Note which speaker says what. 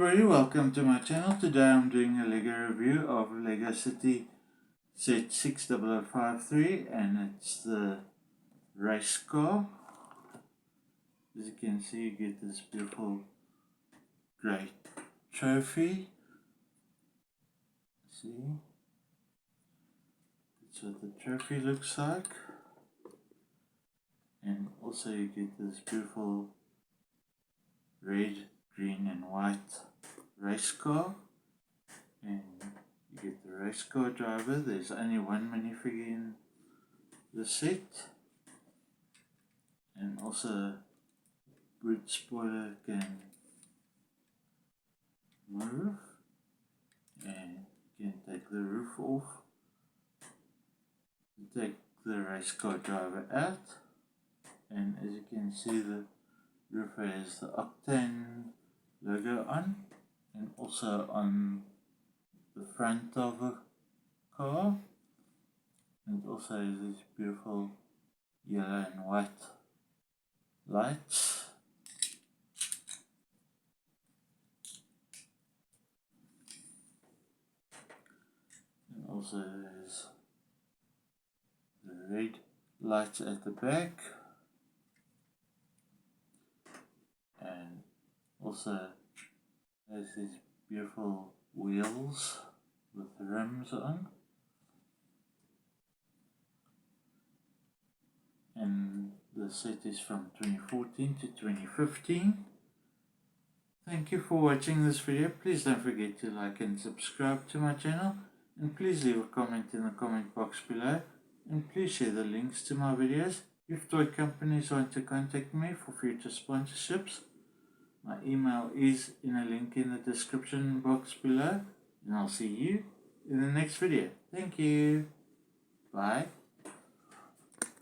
Speaker 1: everybody, welcome to my channel. Today I'm doing a LEGO review of LEGO City Set 60053 and it's the race car. As you can see, you get this beautiful great trophy. See, that's what the trophy looks like. And also you get this beautiful red, green and white race car, and you get the race car driver. There's only one minifigure in the set, and also boot spoiler can move, and you can take the roof off to take the race car driver out. And as you can see, the roof has the Octane logo on, and also on the front of the car, and it also has these beautiful yellow and white lights. And also there's the red lights at the back, and also has these beautiful wheels with rims on. And the set is from 2014 to 2015. Thank you for watching this video. Please don't forget to like and subscribe to my channel, and please leave a comment in the comment box below, and please share the links to my videos. If toy companies want to contact me for future sponsorships, my email is in a link in the description box below, and I'll see you in the next video. Thank you. Bye.